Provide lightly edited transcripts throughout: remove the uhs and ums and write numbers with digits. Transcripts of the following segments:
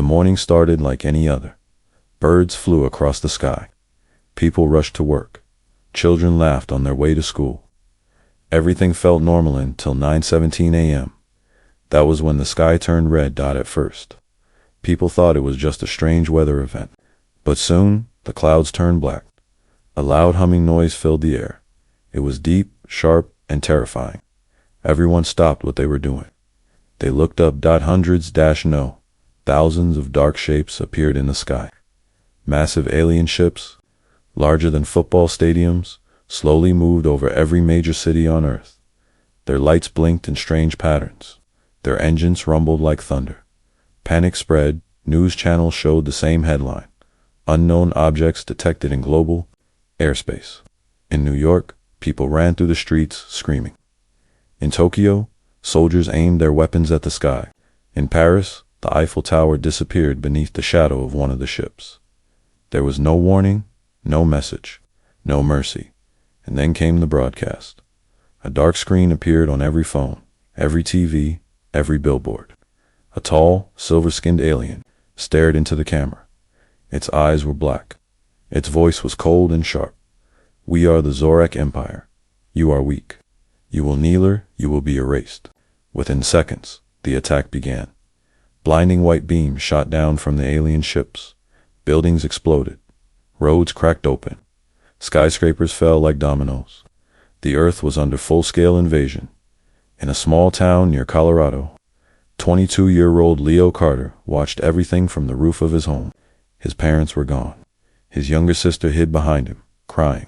morning started like any other. Birds flew across the sky. People rushed to work. Children laughed on their way to school. Everything felt normal until 9:17 a.m. That was when the sky turned red. At first, people thought it was just a strange weather event. But soon, the clouds turned black. A loud humming noise filled the air. It was deep, sharp, and terrifying. Everyone stopped what they were doing. They looked up. Hundreds no. Thousands of dark shapes appeared in the sky. Massive alien ships, larger than football stadiums, slowly moved over every major city on Earth. Their lights blinked in strange patterns. Their engines rumbled like thunder. Panic spread. News channels showed the same headline: unknown objects detected in global airspace. In New York, people ran through the streets screaming. In Tokyo, soldiers aimed their weapons at the sky. In Paris, the Eiffel Tower disappeared beneath the shadow of one of the ships. There was no warning, no message, no mercy. And then came the broadcast. A dark screen appeared on every phone, every TV, every billboard. A tall, silver-skinned alien stared into the camera. Its eyes were black. Its voice was cold and sharp. "We are the Zorak Empire. You are weak. You will neither, you will be erased." Within seconds, the attack began. Blinding white beams shot down from the alien ships. Buildings exploded. Roads cracked open. Skyscrapers fell like dominoes. The Earth was under full-scale invasion. In a small town near Colorado, 22-year-old Leo Carter watched everything from the roof of his home. His parents were gone. His younger sister hid behind him, crying.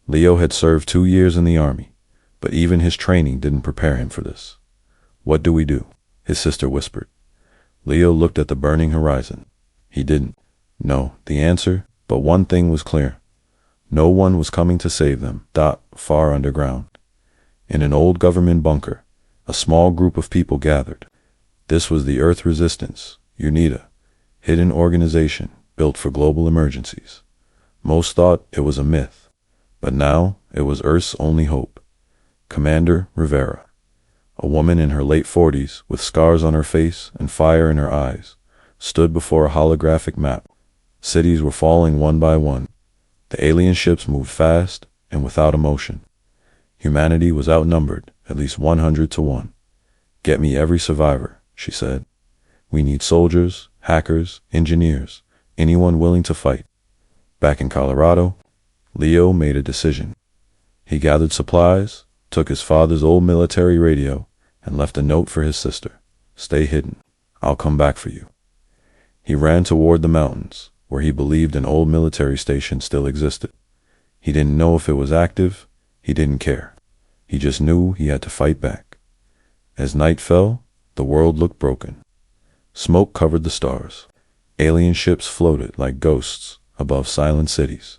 Leo had served 2 years in the army, but even his training didn't prepare him for this. "What do we do?" his sister whispered. Leo looked at the burning horizon. He didn't know the answer, but one thing was clear. No one was coming to save them. Far underground, in an old government bunker, a small group of people gathered. This was the Earth Resistance, UNITA, hidden organization built for global emergencies. Most thought it was a myth, but now it was Earth's only hope. Commander Rivera, a woman in her late 40s with scars on her face and fire in her eyes, stood before a holographic map. Cities were falling one by one. The alien ships moved fast and without emotion. Humanity was outnumbered at least 100 to 1. "Get me every survivor," she said. "We need soldiers, hackers, engineers, anyone willing to fight." Back in Colorado, Leo made a decision. He gathered supplies, took his father's old military radio, and left a note for his sister. "Stay hidden. I'll come back for you." He ran toward the mountains, where he believed an old military station still existed. He didn't know if it was active. He didn't care. He just knew he had to fight back. As night fell, the world looked broken. Smoke covered the stars. Alien ships floated like ghosts above silent cities.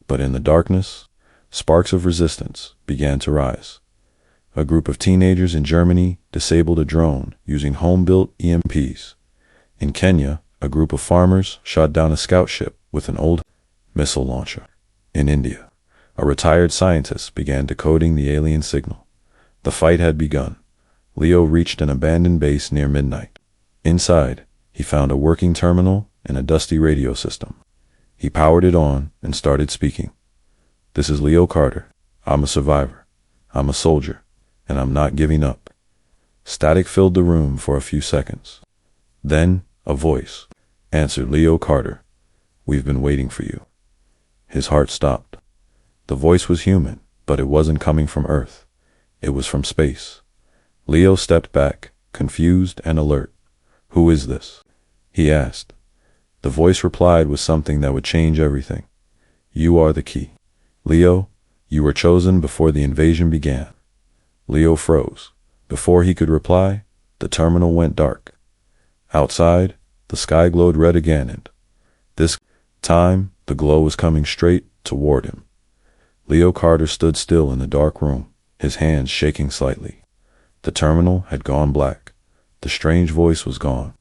But in the darkness, sparks of resistance began to rise. A group of teenagers in Germany disabled a drone using home-built EMPs. In Kenya, a group of farmers shot down a scout ship with an old missile launcher. In India, a retired scientist began decoding the alien signal. The fight had begun. Leo reached an abandoned base near midnight. Inside, he found a working terminal and a dusty radio system. He powered it on and started speaking. "This is Leo Carter. I'm a survivor. I'm a soldier, and I'm not giving up." Static filled the room for a few seconds. Then, a voice answered. "Leo Carter, we've been waiting for you." His heart stopped. The voice was human, but it wasn't coming from Earth. It was from space. Leo stepped back, confused and alert. "Who is this?" he asked. The voice replied with something that would change everything. "You are the key. Leo, you were chosen before the invasion began." Leo froze. Before he could reply, the terminal went dark. Outside, the sky glowed red again, and this time, the glow was coming straight toward him. Leo Carter stood still in the dark room, his hands shaking slightly. The terminal had gone black. The strange voice was gone,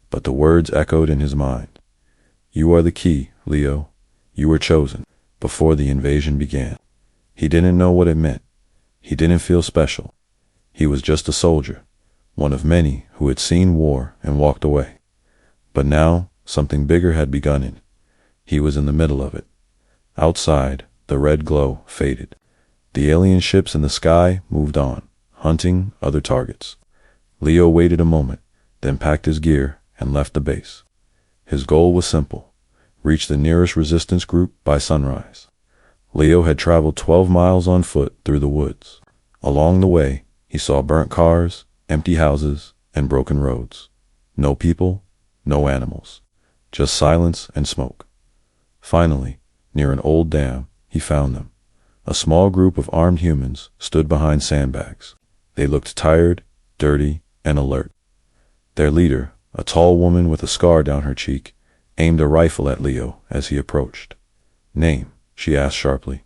but the words echoed in his mind. "You are the key, Leo. You were chosen before the invasion began." He didn't know what it meant. He didn't feel special. He was just a soldier, one of many who had seen war and walked away. But now, something bigger had begun and he was in the middle of it. Outside, the red glow faded. The alien ships in the sky moved on, hunting other targets. Leo waited a moment, then packed his gear and left the base. His goal was simple: reach the nearest resistance group by sunrise. Leo had traveled 12 miles on foot through the woods. Along the way, he saw burnt cars, empty houses, and broken roads. No people, no animals, just silence and smoke. Finally, near an old dam, he found them. A small group of armed humans stood behind sandbags. They looked tired, dirty, and alert. Their leader, a tall woman with a scar down her cheek, aimed a rifle at Leo as he approached. "Name?" she asked sharply.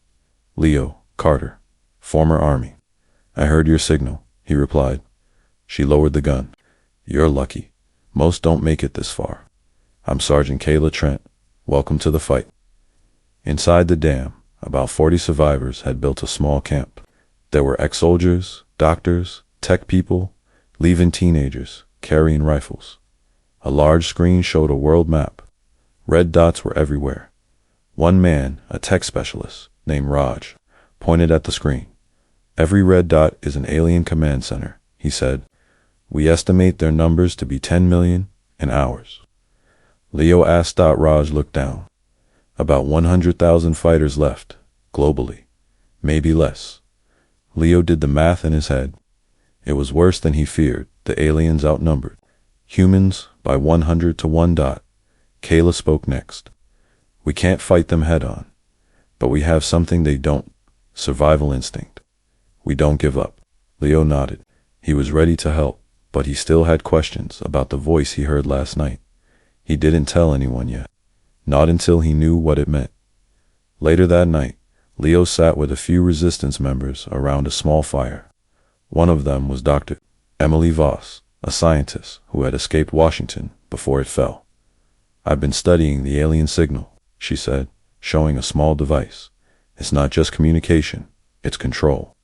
"Leo Carter, former Army." "I heard your signal," he replied. She lowered the gun. "You're lucky. Most don't make it this far. I'm Sergeant Kayla Trent. Welcome to the fight." Inside the dam, about 40 survivors had built a small camp. There were ex-soldiers, doctors, tech people, leaving teenagers, carrying rifles. A large screen showed a world map. Red dots were everywhere. One man, a tech specialist, named Raj, pointed at the screen. "Every red dot is an alien command center," he said. "We estimate their numbers to be 10 million and ours." Leo asked. Raj looked down. "About 100,000 fighters left, globally. Maybe less." Leo did the math in his head. It was worse than he feared. The aliens outnumbered humans by 100 to 1. Kayla spoke next. "We can't fight them head on, but we have something they don't: survival instinct. We don't give up." Leo nodded. He was ready to help, but he still had questions about the voice he heard last night. He didn't tell anyone yet. Not until he knew what it meant. Later that night, Leo sat with a few resistance members around a small fire. One of them was Dr. Emily Voss, a scientist who had escaped Washington before it fell. "I've been studying the alien signal," she said, showing a small device. "It's not just communication, it's control.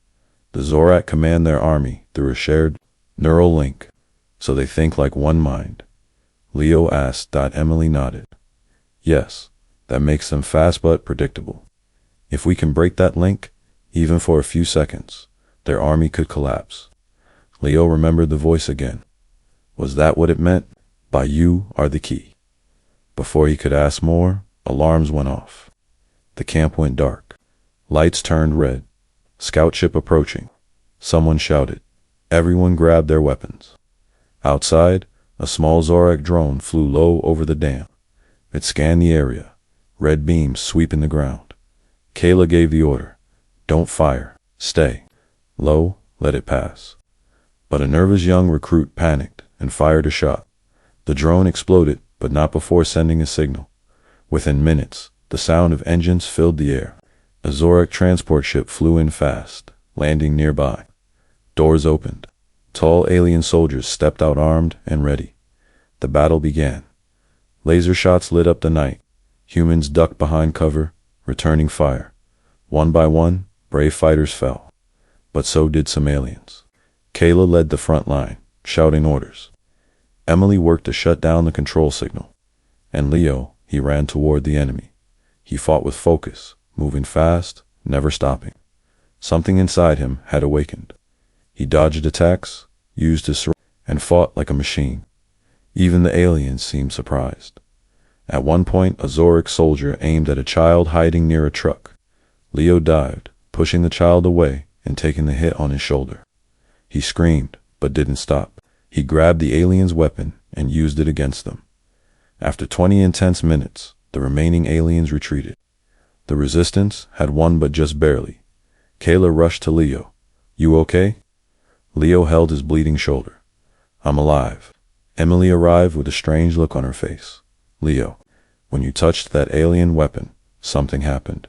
The Zorak command their army through a shared neural link, so they think like one mind." Leo asked. Emily nodded. "Yes, that makes them fast but predictable. If we can break that link, even for a few seconds, their army could collapse." Leo remembered the voice again. Was that what it meant? By "you are the key." Before he could ask more, alarms went off. The camp went dark. Lights turned red. Scout ship approaching. Someone shouted. Everyone grabbed their weapons. Outside, a small Zorak drone flew low over the dam. It scanned the area, red beams sweeping the ground. Kayla gave the order. "Don't fire. Stay low, let it pass." But a nervous young recruit panicked and fired a shot. The drone exploded, but not before sending a signal. Within minutes, the sound of engines filled the air. A Zorak transport ship flew in fast, landing nearby. Doors opened. Tall alien soldiers stepped out armed and ready. The battle began. Laser shots lit up the night. Humans ducked behind cover, returning fire. One by one, brave fighters fell. But so did some aliens. Kayla led the front line, shouting orders. Emily worked to shut down the control signal. And Leo, he ran toward the enemy. He fought with focus, moving fast, never stopping. Something inside him had awakened. He dodged attacks, used his sword, and fought like a machine. Even the aliens seemed surprised. At one point, a Zorak soldier aimed at a child hiding near a truck. Leo dived, pushing the child away and taking the hit on his shoulder. He screamed, but didn't stop. He grabbed the alien's weapon and used it against them. After 20 intense minutes, the remaining aliens retreated. The resistance had won, but just barely. Kayla rushed to Leo. "You okay?" Leo held his bleeding shoulder. "I'm alive." Emily arrived with a strange look on her face. "Leo, when you touched that alien weapon, something happened.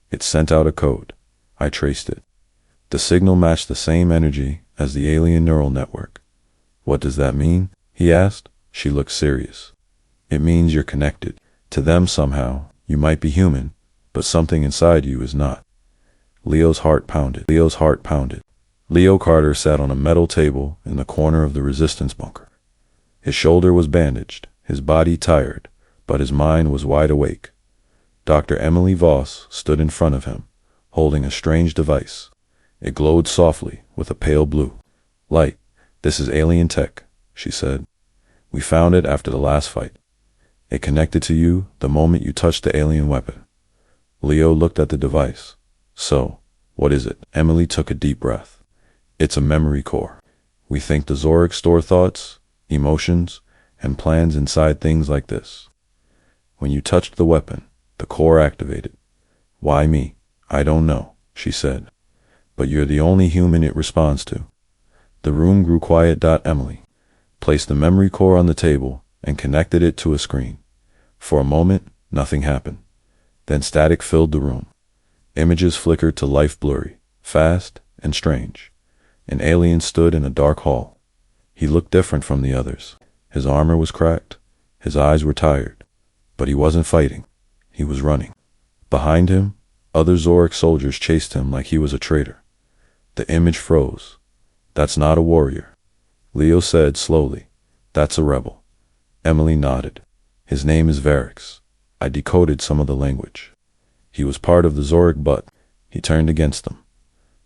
It sent out a code. I traced it. The signal matched the same energy as the alien neural network." "What does that mean?" he asked. She looked serious. "It means you're connected. To them somehow. You might be human, but something inside you is not." Leo's heart pounded. Leo Carter sat on a metal table in the corner of the resistance bunker. His shoulder was bandaged, his body tired, but his mind was wide awake. Dr. Emily Voss stood in front of him, holding a strange device. It glowed softly with a pale blue light. "This is alien tech," she said. "We found it after the last fight. It connected to you the moment you touched the alien weapon." Leo looked at the device. "So, what is it?" Emily took a deep breath. "It's a memory core. We think the Zork store thoughts, emotions, and plans inside things like this. When you touched the weapon, the core activated. Why me? I don't know," she said. "But you're the only human it responds to." The room grew quiet. Emily placed the memory core on the table and connected it to a screen. For a moment, nothing happened. Then static filled the room. Images flickered to life, blurry, fast, and strange. An alien stood in a dark hall. He looked different from the others. His armor was cracked. His eyes were tired. But he wasn't fighting. He was running. Behind him, other Zork soldiers chased him like he was a traitor. The image froze. "That's not a warrior," Leo said slowly. "That's a rebel." Emily nodded. "His name is Varix. I decoded some of the language. He was part of the Zork, but..." He turned against them.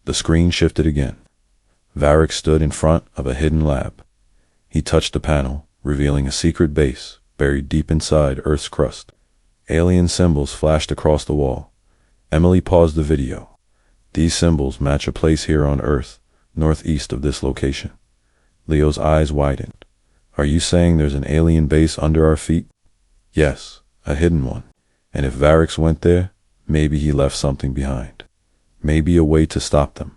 The screen shifted again. Varix stood in front of a hidden lab. He touched the panel, revealing a secret base buried deep inside Earth's crust. Alien symbols flashed across the wall. Emily paused the video. "These symbols match a place here on Earth, northeast of this location." Leo's eyes widened. "Are you saying there's an alien base under our feet?" "Yes, a hidden one. And if Varix went there, maybe he left something behind. Maybe a way to stop them."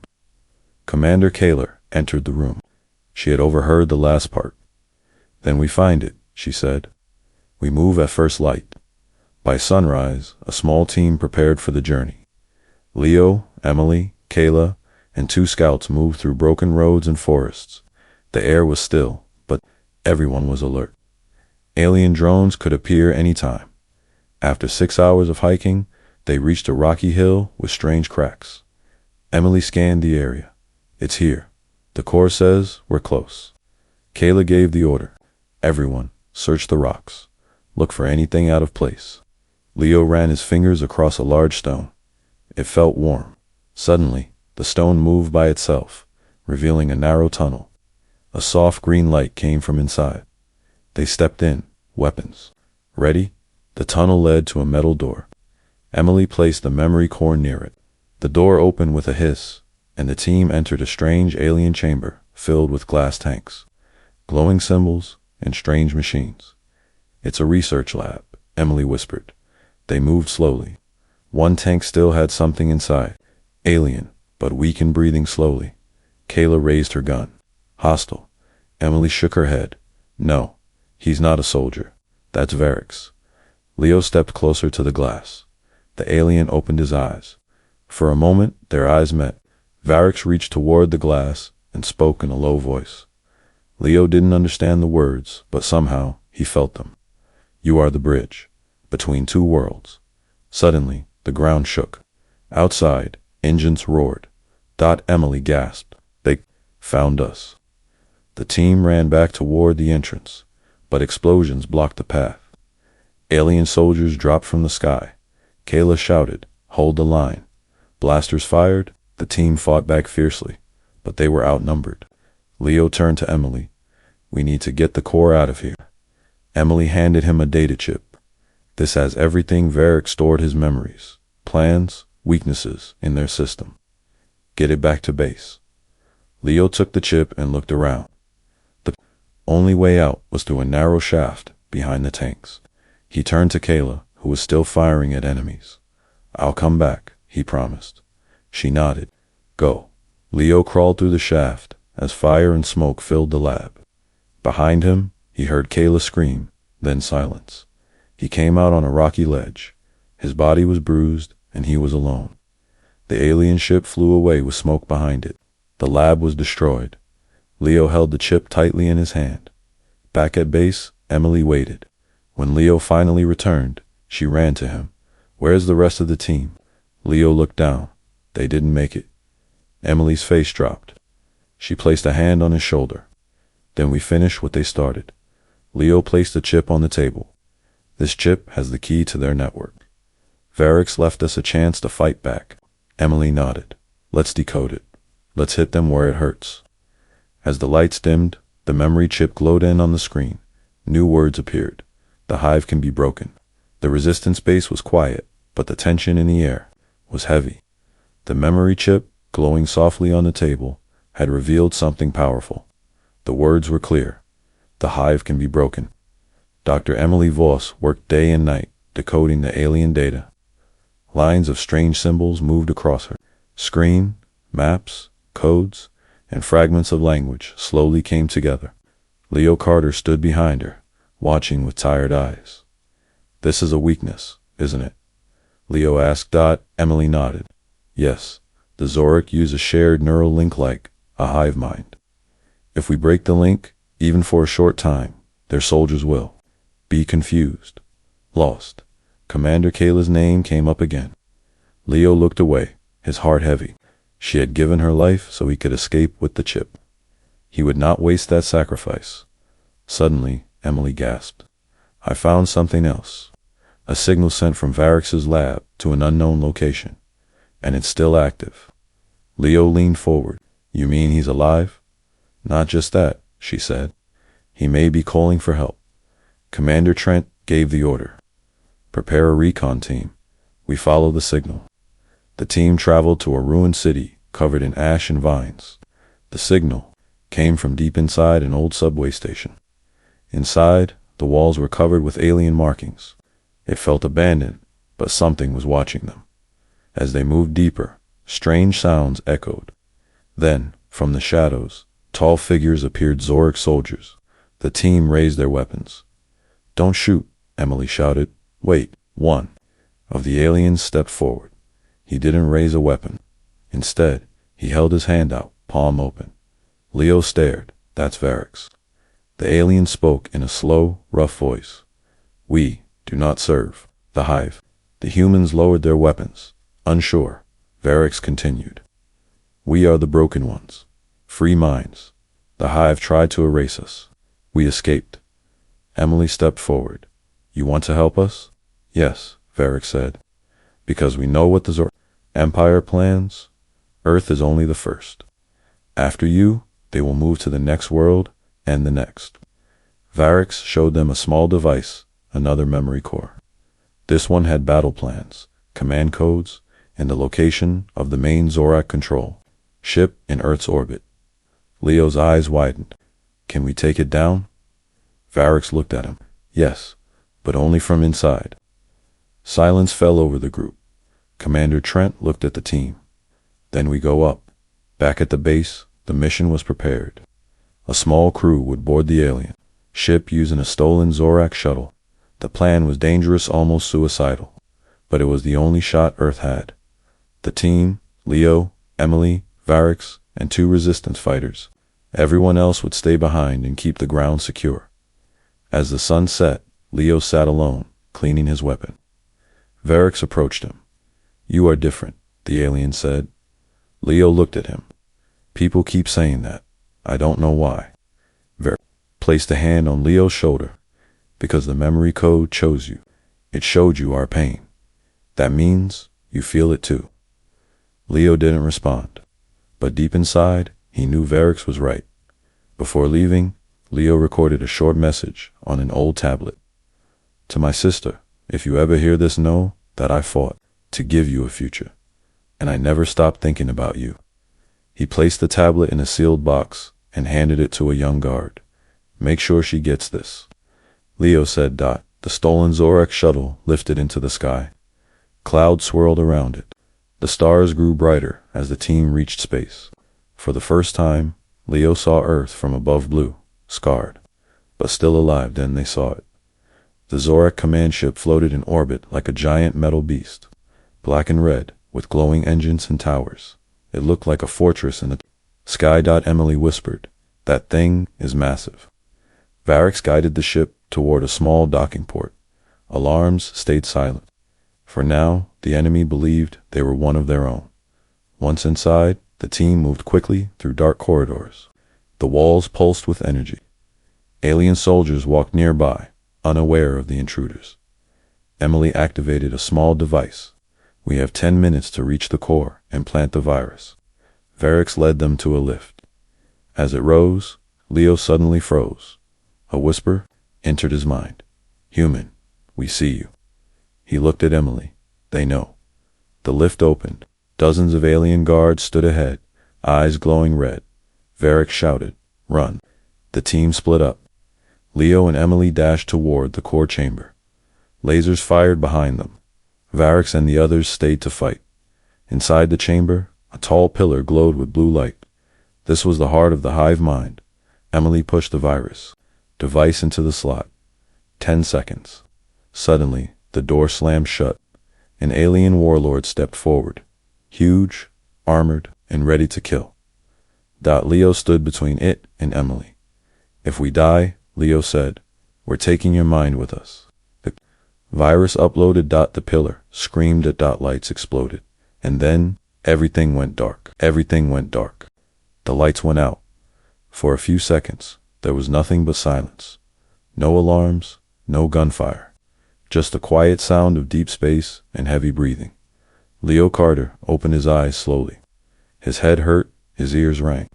Commander Kaler entered the room. She had overheard the last part. "Then we find it," she said. "We move at first light." By sunrise, a small team prepared for the journey. Leo, Emily, Kayla, and 2 scouts moved through broken roads and forests. The air was still, but everyone was alert. Alien drones could appear any time. After 6 hours of hiking, they reached a rocky hill with strange cracks. Emily scanned the area. "It's here. The core says we're close." Kayla gave the order. "Everyone, search the rocks. Look for anything out of place." Leo ran his fingers across a large stone. It felt warm. Suddenly, the stone moved by itself, revealing a narrow tunnel. A soft green light came from inside. They stepped in, weapons ready. The tunnel led to a metal door. Emily placed the memory core near it. The door opened with a hiss, and the team entered a strange alien chamber filled with glass tanks, glowing symbols, and strange machines. "It's a research lab," Emily whispered. They moved slowly. One tank still had something inside. Alien, but weak and breathing slowly. Kayla raised her gun. "Hostile." Emily shook her head. "No, he's not a soldier. That's Varix." Leo stepped closer to the glass. The alien opened his eyes. For a moment, their eyes met. Varix reached toward the glass and spoke in a low voice. Leo didn't understand the words, but somehow he felt them. "You are the bridge between 2 worlds." Suddenly, the ground shook. Outside, engines roared. Emily gasped. "They found us." The team ran back toward the entrance, but explosions blocked the path. Alien soldiers dropped from the sky. Kayla shouted, "Hold the line." Blasters fired. The team fought back fiercely, but they were outnumbered. Leo turned to Emily. "We need to get the core out of here." Emily handed him a data chip. "This has everything Varix stored his memories, plans, weaknesses in their system. Get it back to base." Leo took the chip and looked around. The only way out was through a narrow shaft behind the tanks. He turned to Kayla, who was still firing at enemies. "I'll come back," he promised. She nodded. "Go." Leo crawled through the shaft as fire and smoke filled the lab. Behind him, he heard Kayla scream, then silence. He came out on a rocky ledge. His body was bruised, and he was alone. The alien ship flew away with smoke behind it. The lab was destroyed. Leo held the chip tightly in his hand. Back at base, Emily waited. When Leo finally returned, she ran to him. "Where's the rest of the team?" Leo looked down. "They didn't make it." Emily's face dropped. She placed a hand on his shoulder. "Then we finish what they started. Leo placed a chip on the table. This chip has the key to their network. Varix left us a chance to fight back. Emily nodded. Let's decode it. Let's hit them where it hurts. As the lights dimmed, the memory chip glowed in on the screen. New words appeared. The hive can be broken. The resistance base was quiet, but the tension in the air was heavy. The memory chip, glowing softly on the table, had revealed something powerful. The words were clear. The hive can be broken. Dr. Emily Voss worked day and night, decoding the alien data. Lines of strange symbols moved across her screen, maps, codes, and fragments of language slowly came together. Leo Carter stood behind her, watching with tired eyes. This is a weakness, isn't it? Leo asked. Emily nodded. Yes, the Zorik use a shared neural link like a hive mind. If we break the link, even for a short time, their soldiers will be confused, lost. Commander Kayla's name came up again. Leo looked away, his heart heavy. She had given her life so he could escape with the chip. He would not waste that sacrifice. Suddenly, Emily gasped. I found something else. A signal sent from Varix's lab to an unknown location, and it's still active. Leo leaned forward. You mean he's alive? Not just that, she said. He may be calling for help. Commander Trent gave the order. Prepare a recon team. We follow the signal. The team traveled to a ruined city covered in ash and vines. The signal came from deep inside an old subway station. Inside, the walls were covered with alien markings. It felt abandoned, but something was watching them. As they moved deeper, strange sounds echoed. Then, from the shadows, tall figures appeared. Zorik soldiers. The team raised their weapons. Don't shoot, Emily shouted. Wait. One of the aliens stepped forward. He didn't raise a weapon. Instead, he held his hand out, palm open. Leo stared. That's Varix. The alien spoke in a slow, rough voice. We do not serve the hive. The humans lowered their weapons. Unsure, Varix continued. We are the broken ones. Free minds. The hive tried to erase us. We escaped. Emily stepped forward. You want to help us? Yes, Varix said. Because we know what the Zor Empire plans. Earth is only the first. After you, they will move to the next world and the next. Varix showed them a small device, another memory core. This one had battle plans, command codes, and the location of the main Zorak control ship in Earth's orbit. Leo's eyes widened. Can we take it down? Varix looked at him. Yes, but only from inside. Silence fell over the group. Commander Trent looked at the team. Then we go up. Back at the base, the mission was prepared. A small crew would board the alien ship using a stolen Zorak shuttle. The plan was dangerous, almost suicidal, but it was the only shot Earth had. The team, Leo, Emily, Varix, and 2 resistance fighters. Everyone else would stay behind and keep the ground secure. As the sun set, Leo sat alone, cleaning his weapon. Varix approached him. You are different, the alien said. Leo looked at him. People keep saying that. I don't know why. Varix placed a hand on Leo's shoulder. Because the memory code chose you. It showed you our pain. That means you feel it too. Leo didn't respond. But deep inside, he knew Varix was right. Before leaving, Leo recorded a short message on an old tablet. To my sister, if you ever hear this, know that I fought to give you a future. And I never stopped thinking about you. He placed the tablet in a sealed box and handed it to a young guard. Make sure she gets this. Leo said. The stolen Zorak shuttle lifted into the sky. Clouds swirled around it. The stars grew brighter as the team reached space. For the first time, Leo saw Earth from above blue, scarred, but still alive. Then they saw it. The Zorak command ship floated in orbit like a giant metal beast, black and red, with glowing engines and towers. It looked like a fortress in the sky. Emily whispered, that thing is massive. Varix guided the ship toward a small docking port. Alarms stayed silent. For now, the enemy believed they were one of their own. Once inside, the team moved quickly through dark corridors. The walls pulsed with energy. Alien soldiers walked nearby, unaware of the intruders. Emily activated a small device. We have 10 minutes to reach the core and plant the virus. Varix led them to a lift. As it rose, Leo suddenly froze. A whisper entered his mind. "Human, we see you." He looked at Emily. "They know." The lift opened. Dozens of alien guards stood ahead, eyes glowing red. Varix shouted, "Run." The team split up. Leo and Emily dashed toward the core chamber. Lasers fired behind them. Varix and the others stayed to fight. Inside the chamber, a tall pillar glowed with blue light. This was the heart of the hive mind. Emily pushed the virus device into the slot. 10 seconds. Suddenly, the door slammed shut. An alien warlord stepped forward, huge, armored, and ready to kill. Leo stood between it and Emily. "If we die," Leo said, "we're taking your mind with us." The virus uploaded. The pillar screamed at. Lights exploded. And then, everything went dark. Everything went dark. The lights went out. For a few seconds, there was nothing but silence. No alarms, no gunfire. Just the quiet sound of deep space and heavy breathing. Leo Carter opened his eyes slowly. His head hurt, his ears rang.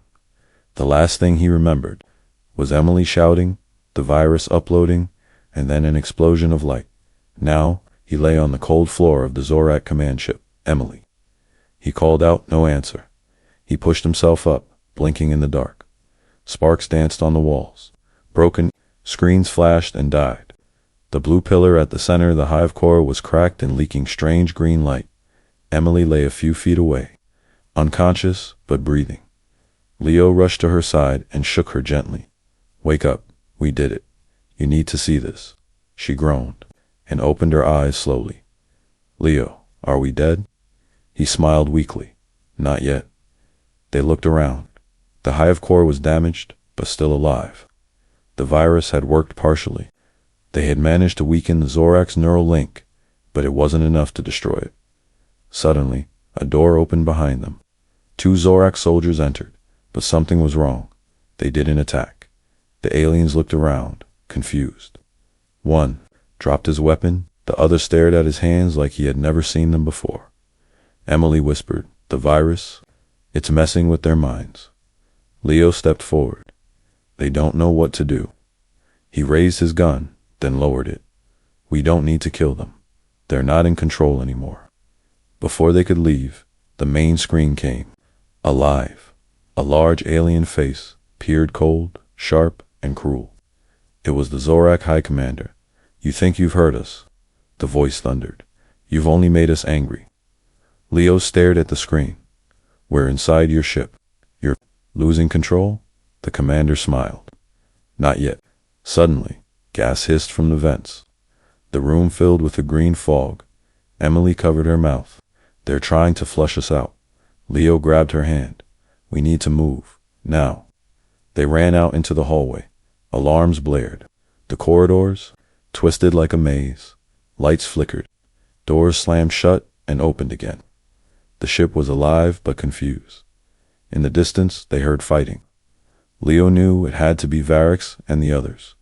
The last thing he remembered was Emily shouting, the virus uploading, and then an explosion of light. Now, he lay on the cold floor of the Zorak command ship. "Emily." He called out, no answer. He pushed himself up, blinking in the dark. Sparks danced on the walls. Broken screens flashed and died. The blue pillar at the center of the hive core was cracked and leaking strange green light. Emily lay a few feet away, unconscious but breathing. Leo rushed to her side and shook her gently. "Wake up. We did it. You need to see this." She groaned and opened her eyes slowly. "Leo, are we dead?" He smiled weakly. "Not yet." They looked around. The hive core was damaged, but still alive. The virus had worked partially. They had managed to weaken the Zorak's neural link, but it wasn't enough to destroy it. Suddenly, a door opened behind them. 2 Zorak soldiers entered, but something was wrong. They didn't attack. The aliens looked around, confused. One dropped his weapon, the other stared at his hands like he had never seen them before. Emily whispered, "The virus? It's messing with their minds." Leo stepped forward. "They don't know what to do." He raised his gun, then lowered it. "We don't need to kill them. They're not in control anymore." Before they could leave, the main screen came. Alive. A large alien face peered cold, sharp, and cruel. It was the Zorak High Commander. "You think you've hurt us?" The voice thundered. "You've only made us angry." Leo stared at the screen. "We're inside your ship. You're losing control?" The commander smiled. "Not yet." Suddenly, gas hissed from the vents. The room filled with a green fog. Emily covered her mouth. "They're trying to flush us out." Leo grabbed her hand. "We need to move. Now." They ran out into the hallway. Alarms blared. The corridors twisted like a maze. Lights flickered. Doors slammed shut and opened again. The ship was alive but confused. In the distance, they heard fighting. Leo knew it had to be Varix and the others.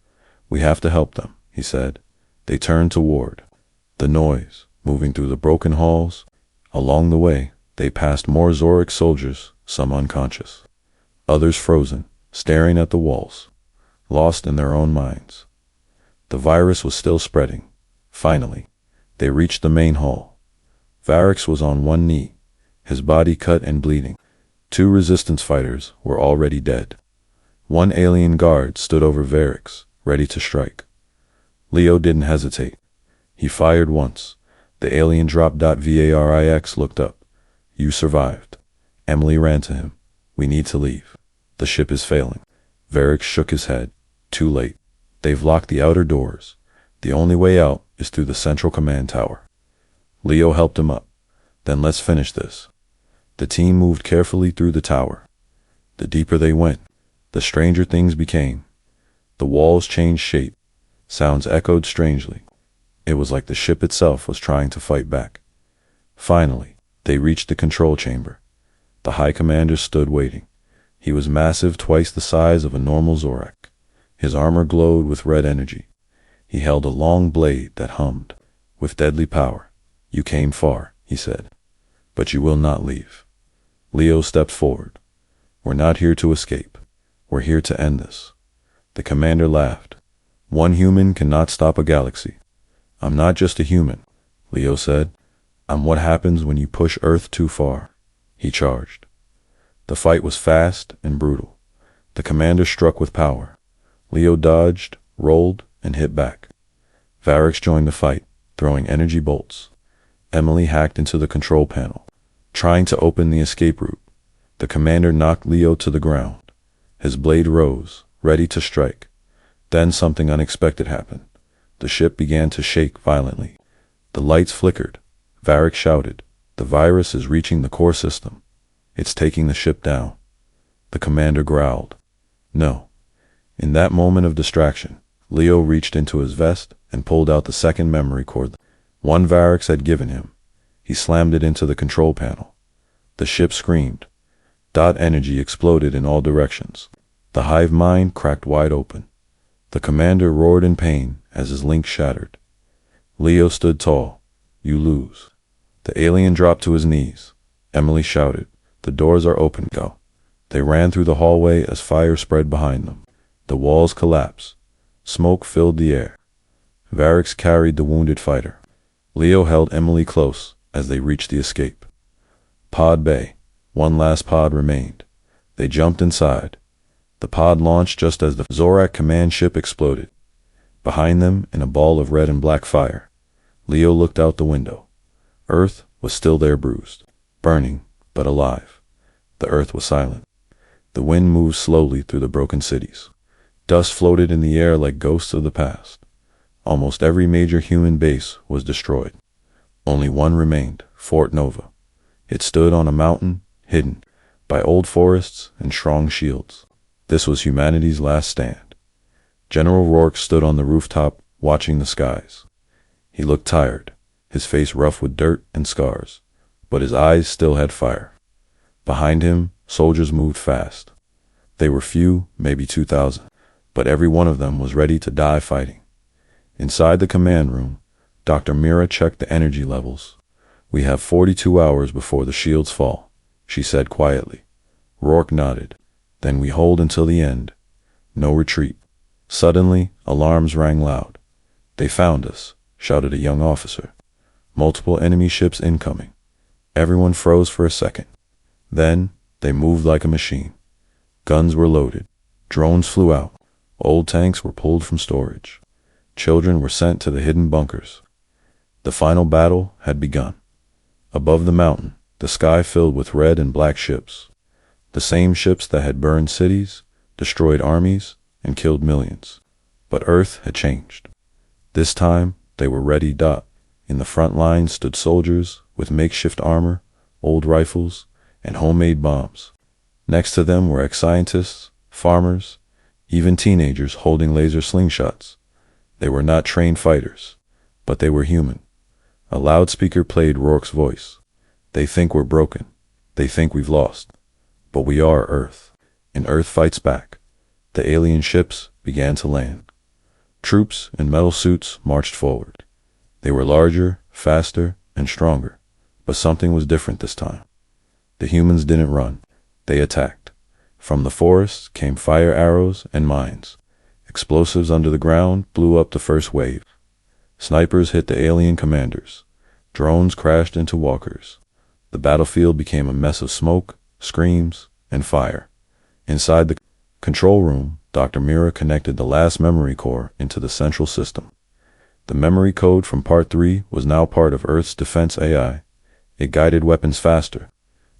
"We have to help them," he said. They turned toward the noise, moving through the broken halls. Along the way, they passed more Zorak soldiers, some unconscious, others frozen, staring at the walls, lost in their own minds. The virus was still spreading. Finally, they reached the main hall. Varix was on one knee, his body cut and bleeding. 2 resistance fighters were already dead. 1 alien guard stood over Varix, ready to strike. Leo didn't hesitate. He fired once. The alien dropped. Varix looked up. "You survived." Emily ran to him. "We need to leave. The ship is failing." Varix shook his head. "Too late. They've locked the outer doors. The only way out is through the central command tower." Leo helped him up. "Then let's finish this." The team moved carefully through the tower. The deeper they went, the stranger things became. The walls changed shape. Sounds echoed strangely. It was like the ship itself was trying to fight back. Finally, they reached the control chamber. The High Commander stood waiting. He was massive, twice the size of a normal Zorak. His armor glowed with red energy. He held a long blade that hummed with deadly power. "You came far," he said, "but you will not leave." Leo stepped forward. "We're not here to escape. We're here to end this." The commander laughed. "One human cannot stop a galaxy." "I'm not just a human," Leo said. "I'm what happens when you push Earth too far." He charged. The fight was fast and brutal. The commander struck with power. Leo dodged, rolled, and hit back. Varix joined the fight, throwing energy bolts. Emily hacked into the control panel, trying to open the escape route. The commander knocked Leo to the ground. His blade rose, ready to strike. Then something unexpected happened. The ship began to shake violently. The lights flickered. Varix shouted, "The virus is reaching the core system. It's taking the ship down." The commander growled, "No." In that moment of distraction, Leo reached into his vest and pulled out the second memory cord. One Varix had given him. He slammed it into the control panel. The ship screamed. Dot energy exploded in all directions. The hive mind cracked wide open. The commander roared in pain as his link shattered. Leo stood tall. "You lose." The alien dropped to his knees. Emily shouted, "The doors are open, go." They ran through the hallway as fire spread behind them. The walls collapsed. Smoke filled the air. Varix carried the wounded fighter. Leo held Emily close as they reached the escape. Pod Bay. One last pod remained. They jumped inside. The pod launched just as the Zorak command ship exploded. Behind them, in a ball of red and black fire, Leo looked out the window. Earth was still there, bruised, burning, but alive. The earth was silent. The wind moved slowly through the broken cities. Dust floated in the air like ghosts of the past. Almost every major human base was destroyed. Only one remained, Fort Nova. It stood on a mountain, hidden by old forests and strong shields. This was humanity's last stand. General Rourke stood on the rooftop, watching the skies. He looked tired, his face rough with dirt and scars, but his eyes still had fire. Behind him, soldiers moved fast. They were few, maybe 2,000, but every one of them was ready to die fighting. Inside the command room, Dr. Mira checked the energy levels. "We have 42 hours before the shields fall," she said quietly. Rourke nodded. "Then we hold until the end. No retreat." Suddenly, alarms rang loud. "They found us," shouted a young officer. "Multiple enemy ships incoming." Everyone froze for a second. Then, they moved like a machine. Guns were loaded. Drones flew out. Old tanks were pulled from storage. Children were sent to the hidden bunkers. The final battle had begun. Above the mountain, the sky filled with red and black ships. The same ships that had burned cities, destroyed armies, and killed millions. But Earth had changed. This time, they were ready. In the front line stood soldiers with makeshift armor, old rifles, and homemade bombs. Next to them were ex-scientists, farmers, even teenagers holding laser slingshots. They were not trained fighters, but they were human. A loudspeaker played Rourke's voice. "They think we're broken. They think we've lost. But we are Earth, and Earth fights back." The alien ships began to land. Troops in metal suits marched forward. They were larger, faster, and stronger, but something was different this time. The humans didn't run. They attacked. From the forests came fire arrows and mines. Explosives under the ground blew up the first wave. Snipers hit the alien commanders. Drones crashed into walkers. The battlefield became a mess of smoke, screams, and fire. Inside the control room, Dr. Mira connected the last memory core into the central system. The memory code from Part 3 was now part of Earth's defense AI. It guided weapons faster,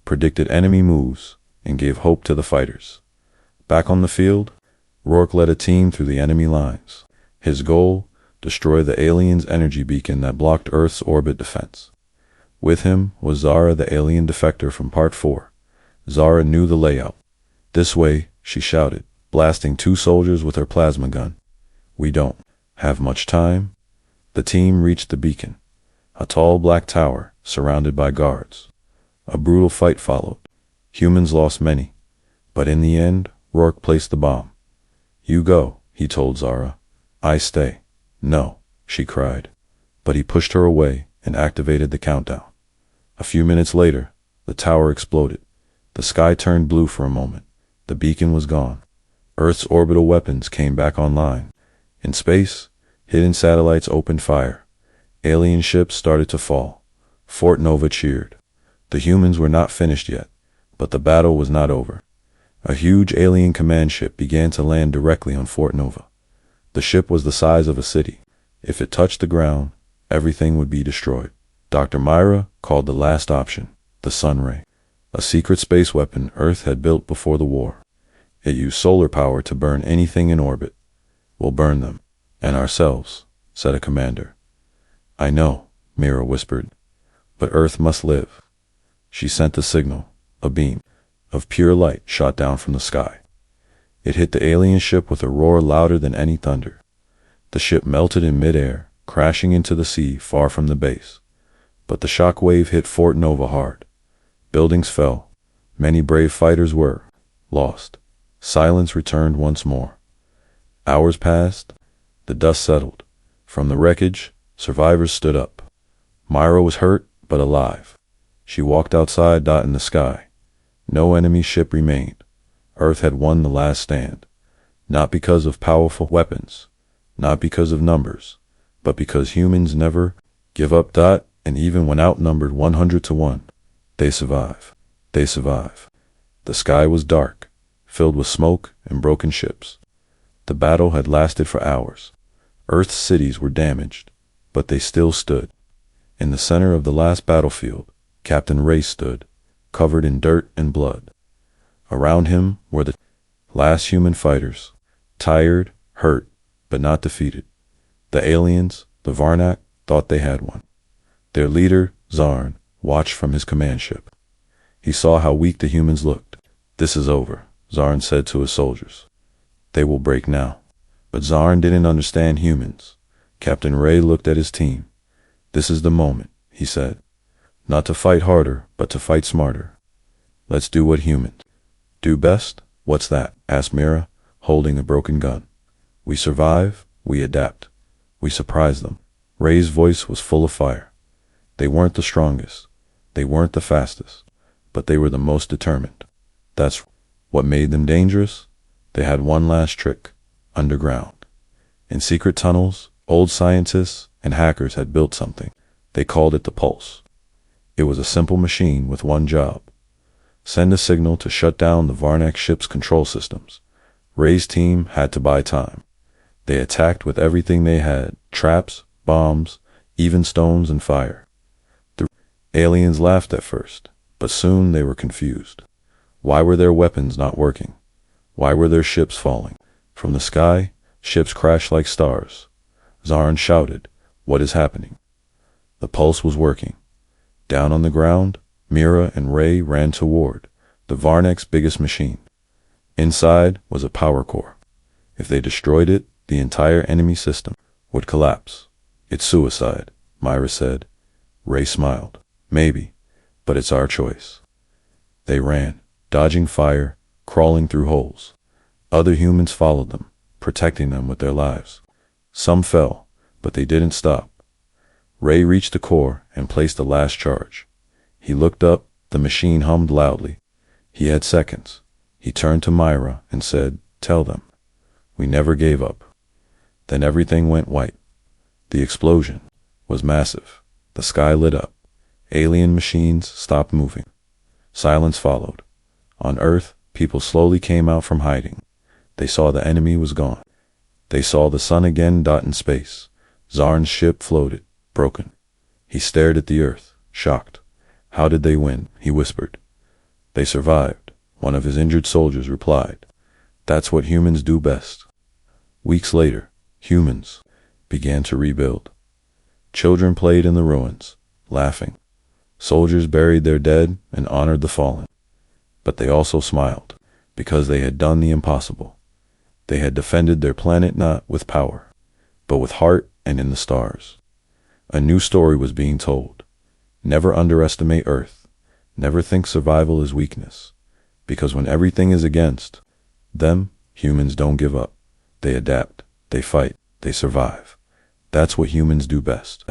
predicted enemy moves, and gave hope to the fighters. Back on the field, Rourke led a team through the enemy lines. His goal, destroy the aliens' energy beacon that blocked Earth's orbit defense. With him was Zara, the alien defector from Part 4. Zara knew the layout. "This way," she shouted, blasting 2 soldiers with her plasma gun. "We don't have much time." The team reached the beacon, a tall black tower surrounded by guards. A brutal fight followed. Humans lost many, but in the end, Rourke placed the bomb. "You go," he told Zara. I stay. No, she cried. But he pushed her away and activated the countdown. A few minutes later, the tower exploded. The sky turned blue for a moment. The beacon was gone. Earth's orbital weapons came back online. In space, hidden satellites opened fire. Alien ships started to fall. Fort Nova cheered. The humans were not finished yet, but the battle was not over. A huge alien command ship began to land directly on Fort Nova. The ship was the size of a city. If it touched the ground, everything would be destroyed. Dr. Myra called the last option, the Sunray, a secret space weapon Earth had built before the war. It used solar power to burn anything in orbit. We'll burn them, and ourselves, said a commander. I know, Myra whispered, but Earth must live. She sent the signal. A beam of pure light shot down from the sky. It hit the alien ship with a roar louder than any thunder. The ship melted in midair, crashing into the sea far from the base. But the shock wave hit Fort Nova hard. Buildings fell. Many brave fighters were lost. Silence returned once more. Hours passed. The dust settled. From the wreckage, survivors stood up. Myra was hurt, but alive. She walked outside, in the sky. No enemy ship remained. Earth had won the last stand. Not because of powerful weapons, not because of numbers, but because humans never give up. And even when outnumbered 100-1, they survive. They survive. The sky was dark, filled with smoke and broken ships. The battle had lasted for hours. Earth's cities were damaged, but they still stood. In the center of the last battlefield, Captain Ray stood, covered in dirt and blood. Around him were the last human fighters, tired, hurt, but not defeated. The aliens, the Varnak, thought they had won. Their leader, Zarn, watched from his command ship. He saw how weak the humans looked. This is over, Zarn said to his soldiers. They will break now. But Zarn didn't understand humans. Captain Ray looked at his team. This is the moment, he said. Not to fight harder, but to fight smarter. Let's do what humans do best. What's that? Asked Mira, holding a broken gun. We survive, we adapt. We surprise them. Ray's voice was full of fire. They weren't the strongest. They weren't the fastest. But they were the most determined. That's what made them dangerous. They had one last trick. Underground. In secret tunnels, old scientists and hackers had built something. They called it the Pulse. It was a simple machine with one job. Send a signal to shut down the Varnak ship's control systems. Ray's team had to buy time. They attacked with everything they had, traps, bombs, even stones and fire. The aliens laughed at first, but soon they were confused. Why were their weapons not working? Why were their ships falling? From the sky, ships crashed like stars. Zarn shouted, "What is happening?" The Pulse was working. Down on the ground, Mira and Ray ran toward the Varnak's biggest machine. Inside was a power core. If they destroyed it, the entire enemy system would collapse. It's suicide, Myra said. Ray smiled. Maybe, but it's our choice. They ran, dodging fire, crawling through holes. Other humans followed them, protecting them with their lives. Some fell, but they didn't stop. Ray reached the core and placed the last charge. He looked up, the machine hummed loudly. He had seconds. He turned to Myra and said, "Tell them. We never gave up." Then everything went white. The explosion was massive. The sky lit up. Alien machines stopped moving. Silence followed. On Earth, people slowly came out from hiding. They saw the enemy was gone. They saw the sun again in space. Zarn's ship floated, broken. He stared at the Earth, shocked. How did they win? He whispered. They survived, one of his injured soldiers replied. That's what humans do best. Weeks later, humans began to rebuild. Children played in the ruins, laughing. Soldiers buried their dead and honored the fallen. But they also smiled, because they had done the impossible. They had defended their planet not with power, but with heart and in the stars. A new story was being told. Never underestimate Earth. Never think survival is weakness. Because when everything is against them, humans don't give up. They adapt, they fight, they survive. That's what humans do best.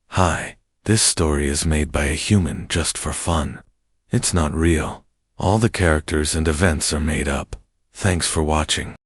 Hi, this story is made by a human just for fun. It's not real. All the characters and events are made up. Thanks for watching.